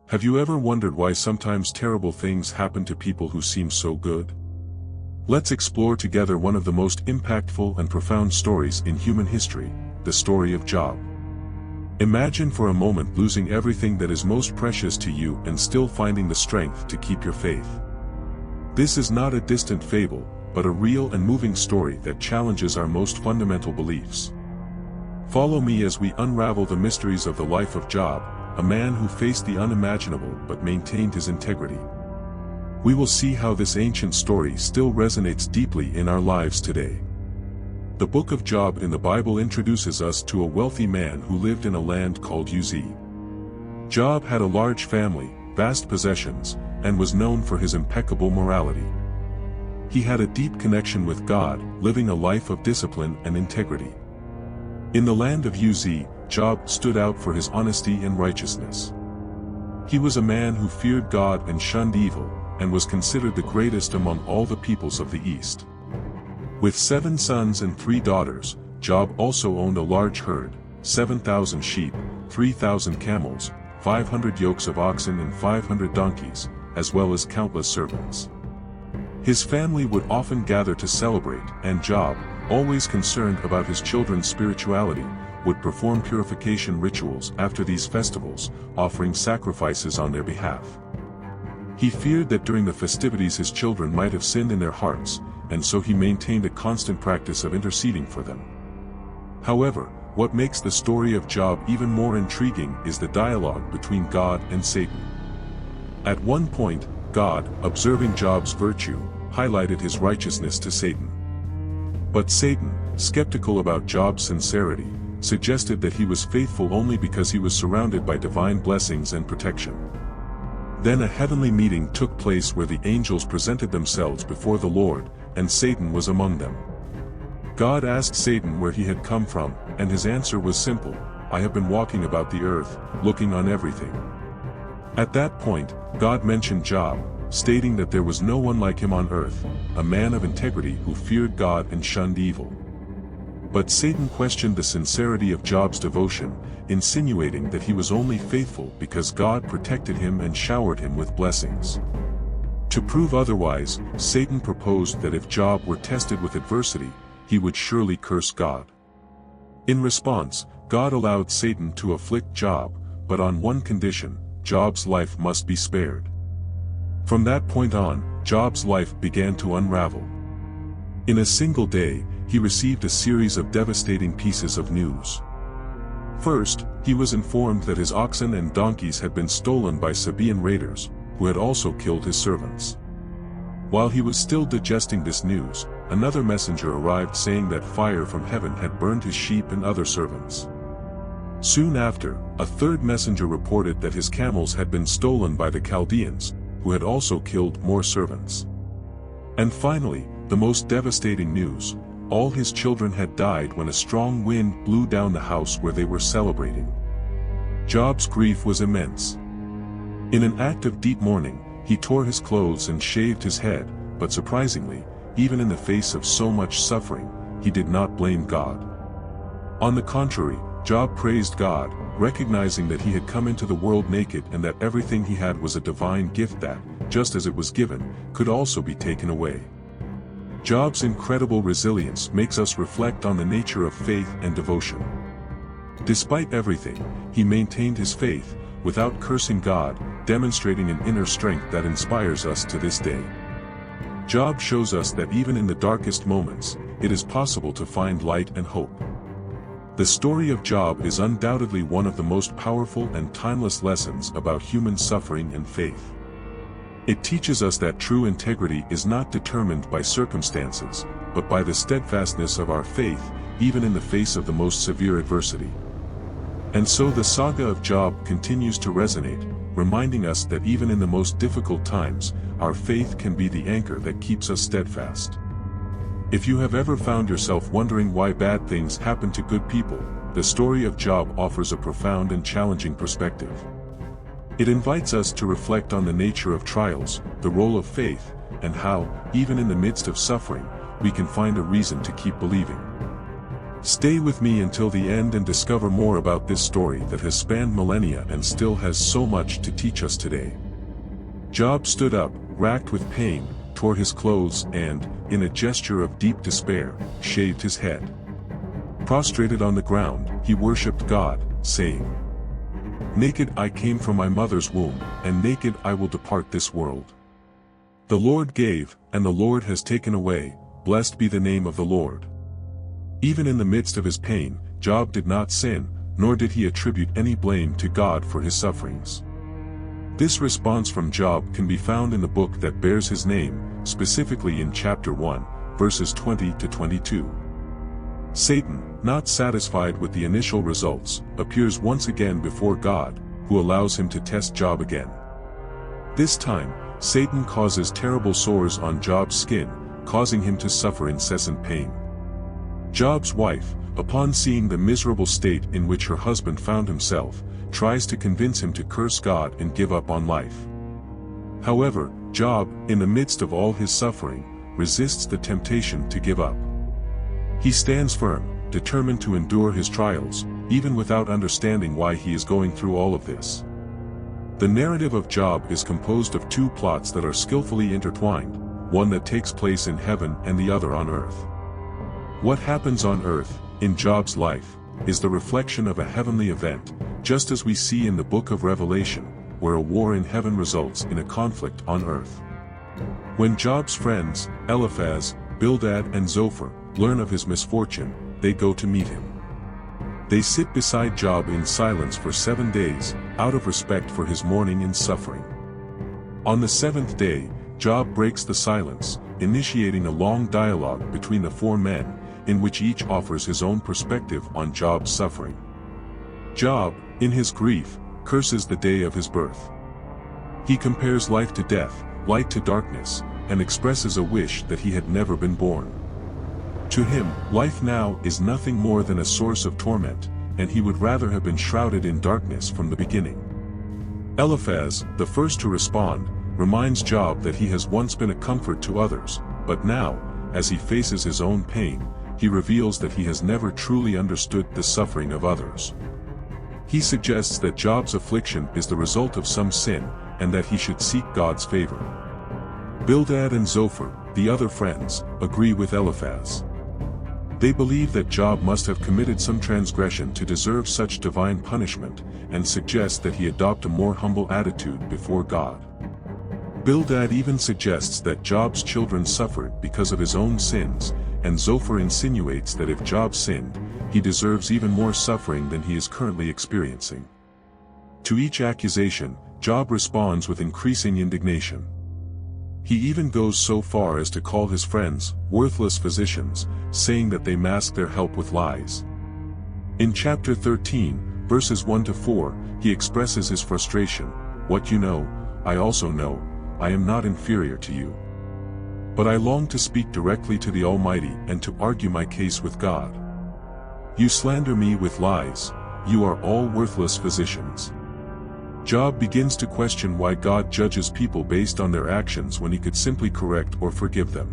Have you ever wondered why sometimes terrible things happen to people who seem so good? Let's explore together one of the most impactful and profound stories in human history, the story of Job. Imagine for a moment losing everything that is most precious to you and still finding the strength to keep your faith. This is not a distant fable, but a real and moving story that challenges our most fundamental beliefs. Follow me as we unravel the mysteries of the life of Job, a man who faced the unimaginable but maintained his integrity. We will see how this ancient story still resonates deeply in our lives today. The book of Job in the Bible introduces us to a wealthy man who lived in a land called Uz. Job had a large family, vast possessions, and was known for his impeccable morality. He had a deep connection with God, living a life of discipline and integrity. In the land of Uz, Job stood out for his honesty and righteousness. He was a man who feared God and shunned evil, and was considered the greatest among all the peoples of the East. With 7 sons and 3 daughters, Job also owned a large herd, 7,000 sheep, 3,000 camels, 500 yokes of oxen and 500 donkeys, as well as countless servants. His family would often gather to celebrate, and Job, always concerned about his children's spirituality, would perform purification rituals after these festivals, offering sacrifices on their behalf. He feared that during the festivities his children might have sinned in their hearts, and so he maintained a constant practice of interceding for them. However, what makes the story of Job even more intriguing is the dialogue between God and Satan. At one point, God, observing Job's virtue, highlighted his righteousness to Satan. But Satan, skeptical about Job's sincerity, suggested that he was faithful only because he was surrounded by divine blessings and protection. Then a heavenly meeting took place where the angels presented themselves before the Lord, and Satan was among them. God asked Satan where he had come from, and his answer was simple: "I have been walking about the earth, looking on everything." At that point, God mentioned Job, stating that there was no one like him on earth, a man of integrity who feared God and shunned evil. But Satan questioned the sincerity of Job's devotion, insinuating that he was only faithful because God protected him and showered him with blessings. To prove otherwise, Satan proposed that if Job were tested with adversity, he would surely curse God. In response, God allowed Satan to afflict Job, but on one condition: Job's life must be spared. From that point on, Job's life began to unravel. In a single day, he received a series of devastating pieces of news. First, he was informed that his oxen and donkeys had been stolen by Sabaean raiders, who had also killed his servants. While he was still digesting this news, another messenger arrived saying that fire from heaven had burned his sheep and other servants. Soon after, a third messenger reported that his camels had been stolen by the Chaldeans, who had also killed more servants. And finally, the most devastating news: all his children had died when a strong wind blew down the house where they were celebrating. Job's grief was immense. In an act of deep mourning, he tore his clothes and shaved his head, but surprisingly, even in the face of so much suffering, he did not blame God. On the contrary, Job praised God, recognizing that he had come into the world naked and that everything he had was a divine gift that, just as it was given, could also be taken away. Job's incredible resilience makes us reflect on the nature of faith and devotion. Despite everything, he maintained his faith, without cursing God, demonstrating an inner strength that inspires us to this day. Job shows us that even in the darkest moments, it is possible to find light and hope. The story of Job is undoubtedly one of the most powerful and timeless lessons about human suffering and faith. It teaches us that true integrity is not determined by circumstances, but by the steadfastness of our faith, even in the face of the most severe adversity. And so the saga of Job continues to resonate, reminding us that even in the most difficult times, our faith can be the anchor that keeps us steadfast. If you have ever found yourself wondering why bad things happen to good people, the story of Job offers a profound and challenging perspective. It invites us to reflect on the nature of trials, the role of faith, and how, even in the midst of suffering, we can find a reason to keep believing. Stay with me until the end and discover more about this story that has spanned millennia and still has so much to teach us today. Job stood up, racked with pain, tore his clothes and, in a gesture of deep despair, shaved his head. Prostrated on the ground, he worshipped God, saying, "Naked I came from my mother's womb, and naked I will depart this world. The Lord gave, and the Lord has taken away, blessed be the name of the Lord." Even in the midst of his pain, Job did not sin, nor did he attribute any blame to God for his sufferings. This response from Job can be found in the book that bears his name, specifically in chapter 1, verses 20 to 22. Satan, not satisfied with the initial results, appears once again before God, who allows him to test Job again. This time, Satan causes terrible sores on Job's skin, causing him to suffer incessant pain. Job's wife, upon seeing the miserable state in which her husband found himself, tries to convince him to curse God and give up on life. However, Job, in the midst of all his suffering, resists the temptation to give up. He stands firm, determined to endure his trials, even without understanding why he is going through all of this. The narrative of Job is composed of two plots that are skillfully intertwined, one that takes place in heaven and the other on earth. What happens on earth, in Job's life, is the reflection of a heavenly event, just as we see in the book of Revelation, where a war in heaven results in a conflict on earth. When Job's friends, Eliphaz, Bildad and Zophar, learn of his misfortune, they go to meet him. They sit beside Job in silence for 7 days, out of respect for his mourning and suffering. On the 7th day, Job breaks the silence, initiating a long dialogue between the four men, in which each offers his own perspective on Job's suffering. Job, in his grief, curses the day of his birth. He compares life to death, light to darkness, and expresses a wish that he had never been born. To him, life now is nothing more than a source of torment, and he would rather have been shrouded in darkness from the beginning. Eliphaz, the first to respond, reminds Job that he has once been a comfort to others, but now, as he faces his own pain, he reveals that he has never truly understood the suffering of others. He suggests that Job's affliction is the result of some sin, and that he should seek God's favor. Bildad and Zophar, the other friends, agree with Eliphaz. They believe that Job must have committed some transgression to deserve such divine punishment, and suggest that he adopt a more humble attitude before God. Bildad even suggests that Job's children suffered because of his own sins, and Zophar insinuates that if Job sinned, he deserves even more suffering than he is currently experiencing. To each accusation, Job responds with increasing indignation. He even goes so far as to call his friends worthless physicians, saying that they mask their help with lies. In chapter 13, verses 1 to 4, he expresses his frustration. "What you know, I also know. I am not inferior to you. But I long to speak directly to the Almighty and to argue my case with God. You slander me with lies, you are all worthless physicians." Job begins to question why God judges people based on their actions when he could simply correct or forgive them.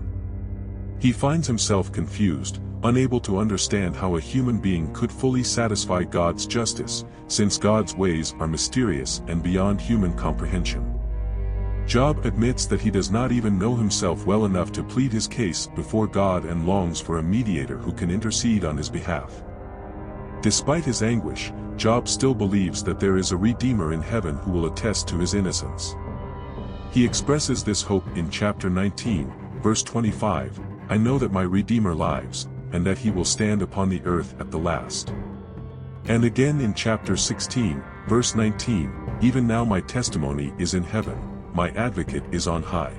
He finds himself confused, unable to understand how a human being could fully satisfy God's justice, since God's ways are mysterious and beyond human comprehension. Job admits that he does not even know himself well enough to plead his case before God and longs for a mediator who can intercede on his behalf. Despite his anguish, Job still believes that there is a Redeemer in heaven who will attest to his innocence. He expresses this hope in chapter 19, verse 25, "I know that my Redeemer lives, and that he will stand upon the earth at the last." And again in chapter 16, verse 19, "Even now my testimony is in heaven, my advocate is on high."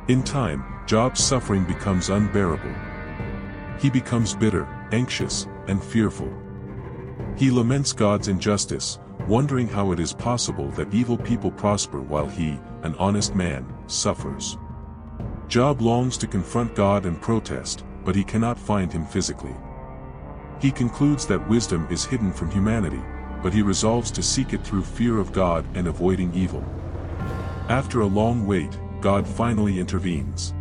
In time, Job's suffering becomes unbearable. He becomes bitter, anxious, and fearful. He laments God's injustice, wondering how it is possible that evil people prosper while he, an honest man, suffers. Job longs to confront God and protest, but he cannot find him physically. He concludes that wisdom is hidden from humanity, but he resolves to seek it through fear of God and avoiding evil. After a long wait, God finally intervenes.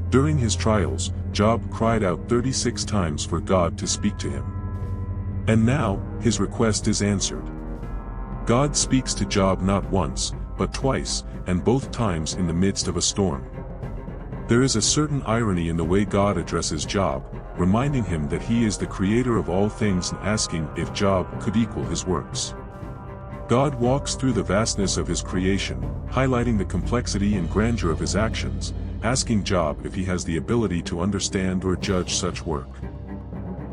During his trials, Job cried out 36 times for God to speak to him. And now, his request is answered. God speaks to Job not once, but twice, and both times in the midst of a storm. There is a certain irony in the way God addresses Job, reminding him that he is the creator of all things and asking if Job could equal his works. God walks through the vastness of his creation, highlighting the complexity and grandeur of his actions, asking Job if he has the ability to understand or judge such work.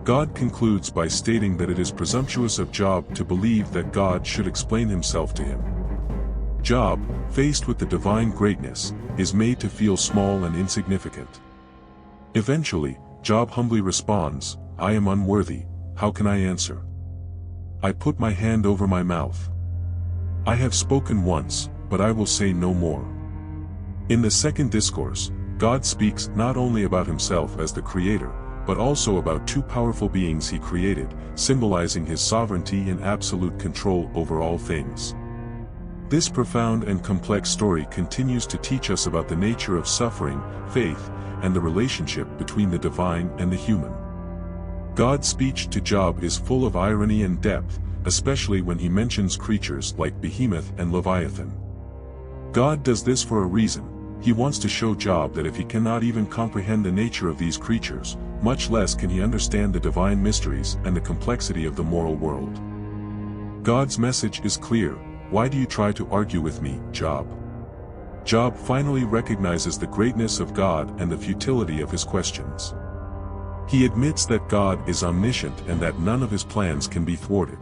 God concludes by stating that it is presumptuous of Job to believe that God should explain himself to him. Job, faced with the divine greatness, is made to feel small and insignificant. Eventually, Job humbly responds, "I am unworthy, how can I answer? I put my hand over my mouth. I have spoken once, but I will say no more." In the second discourse, God speaks not only about himself as the creator, but also about two powerful beings he created, symbolizing his sovereignty and absolute control over all things. This profound and complex story continues to teach us about the nature of suffering, faith, and the relationship between the divine and the human. God's speech to Job is full of irony and depth, especially when he mentions creatures like Behemoth and Leviathan. God does this for a reason. He wants to show Job that if he cannot even comprehend the nature of these creatures, much less can he understand the divine mysteries and the complexity of the moral world. God's message is clear: why do you try to argue with me, Job? Job finally recognizes the greatness of God and the futility of his questions. He admits that God is omniscient and that none of his plans can be thwarted.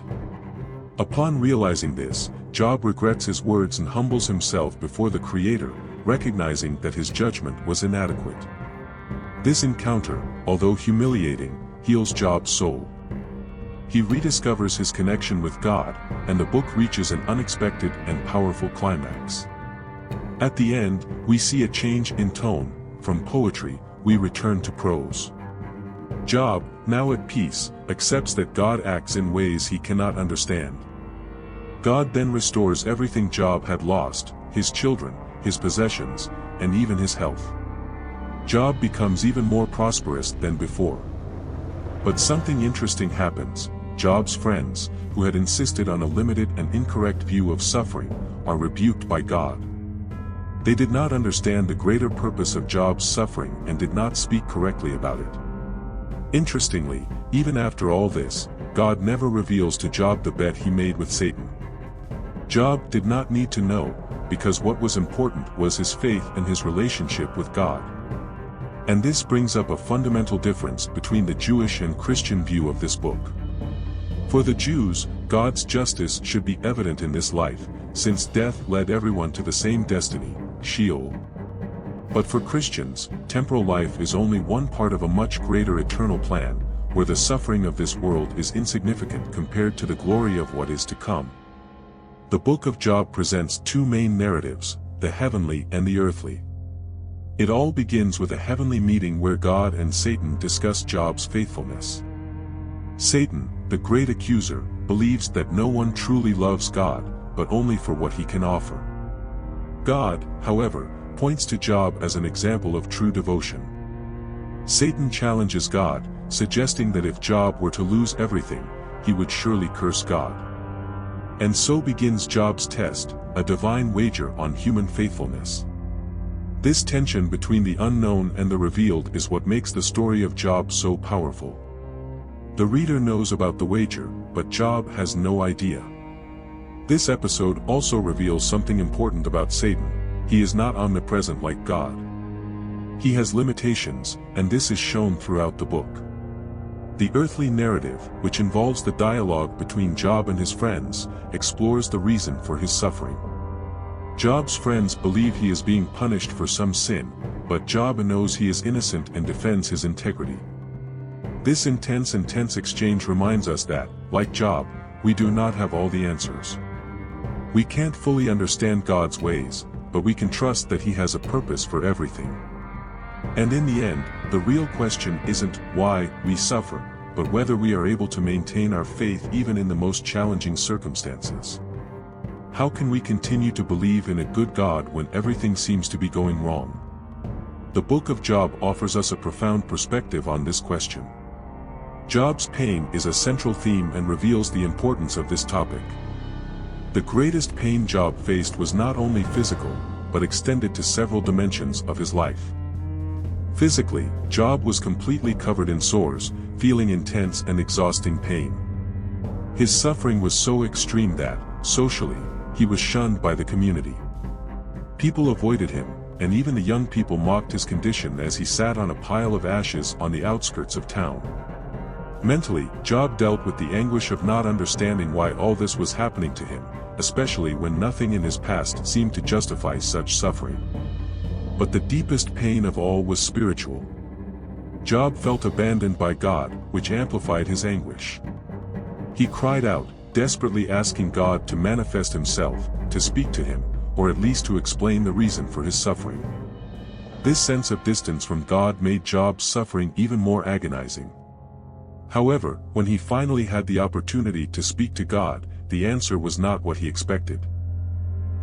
Upon realizing this, Job regrets his words and humbles himself before the Creator, recognizing that his judgment was inadequate. This encounter, although humiliating, heals Job's soul. He rediscovers his connection with God, and the book reaches an unexpected and powerful climax. At the end, we see a change in tone. From poetry, we return to prose. Job, now at peace, accepts that God acts in ways he cannot understand. God then restores everything Job had lost: his children, his possessions, and even his health. Job becomes even more prosperous than before. But something interesting happens. Job's friends, who had insisted on a limited and incorrect view of suffering, are rebuked by God. They did not understand the greater purpose of Job's suffering and did not speak correctly about it. Interestingly, even after all this, God never reveals to Job the bet he made with Satan. Job did not need to know, because what was important was his faith and his relationship with God. And this brings up a fundamental difference between the Jewish and Christian view of this book. For the Jews, God's justice should be evident in this life, since death led everyone to the same destiny, Sheol. But for Christians, temporal life is only one part of a much greater eternal plan, where the suffering of this world is insignificant compared to the glory of what is to come. The book of Job presents two main narratives, the heavenly and the earthly. It all begins with a heavenly meeting where God and Satan discuss Job's faithfulness. Satan, the great accuser, believes that no one truly loves God, but only for what he can offer. God, however, points to Job as an example of true devotion. Satan challenges God, suggesting that if Job were to lose everything, he would surely curse God. And so begins Job's test, a divine wager on human faithfulness. This tension between the unknown and the revealed is what makes the story of Job so powerful. The reader knows about the wager, but Job has no idea. This episode also reveals something important about Satan. He is not omnipresent like God. He has limitations, and this is shown throughout the book. The earthly narrative, which involves the dialogue between Job and his friends, explores the reason for his suffering. Job's friends believe he is being punished for some sin, but Job knows he is innocent and defends his integrity. This intense exchange reminds us that, like Job, we do not have all the answers. We can't fully understand God's ways, but we can trust that He has a purpose for everything. And in the end, the real question isn't why we suffer, but whether we are able to maintain our faith even in the most challenging circumstances. How can we continue to believe in a good God when everything seems to be going wrong? The book of Job offers us a profound perspective on this question. Job's pain is a central theme and reveals the importance of this topic. The greatest pain Job faced was not only physical, but extended to several dimensions of his life. Physically, Job was completely covered in sores, feeling intense and exhausting pain. His suffering was so extreme that, socially, he was shunned by the community. People avoided him, and even the young people mocked his condition as he sat on a pile of ashes on the outskirts of town. Mentally, Job dealt with the anguish of not understanding why all this was happening to him, especially when nothing in his past seemed to justify such suffering. But the deepest pain of all was spiritual. Job felt abandoned by God, which amplified his anguish. He cried out, desperately asking God to manifest himself, to speak to him, or at least to explain the reason for his suffering. This sense of distance from God made Job's suffering even more agonizing. However, when he finally had the opportunity to speak to God, the answer was not what he expected.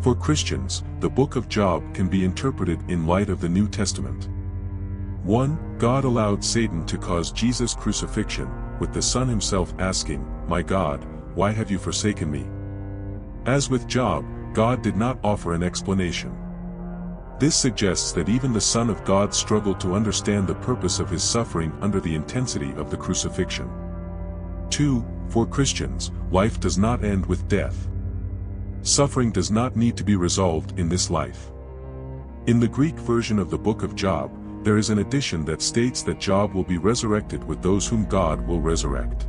For Christians, the book of Job can be interpreted in light of the New Testament. 1. God allowed Satan to cause Jesus' crucifixion, with the Son himself asking, "My God, why have you forsaken me?" As with Job, God did not offer an explanation. This suggests that even the Son of God struggled to understand the purpose of his suffering under the intensity of the crucifixion. 2. For Christians, life does not end with death. Suffering does not need to be resolved in this life. In the Greek version of the book of Job, there is an addition that states that Job will be resurrected with those whom God will resurrect.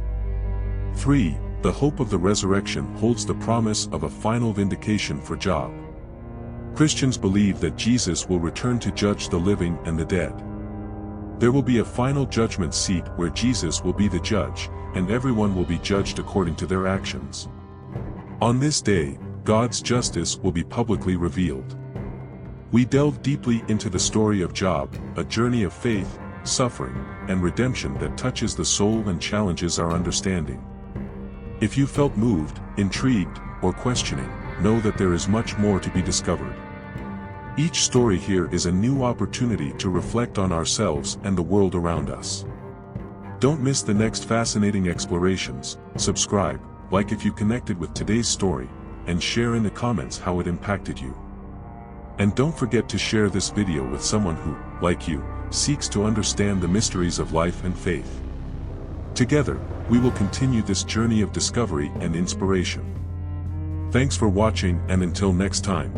3. The hope of the resurrection holds the promise of a final vindication for Job. Christians believe that Jesus will return to judge the living and the dead. There will be a final judgment seat where Jesus will be the judge, and everyone will be judged according to their actions. On this day, God's justice will be publicly revealed. We delve deeply into the story of Job, a journey of faith, suffering, and redemption that touches the soul and challenges our understanding. If you felt moved, intrigued, or questioning, know that there is much more to be discovered. Each story here is a new opportunity to reflect on ourselves and the world around us. Don't miss the next fascinating explorations. Subscribe, like if you connected with today's story, and share in the comments how it impacted you. And don't forget to share this video with someone who, like you, seeks to understand the mysteries of life and faith. Together, we will continue this journey of discovery and inspiration. Thanks for watching, and until next time.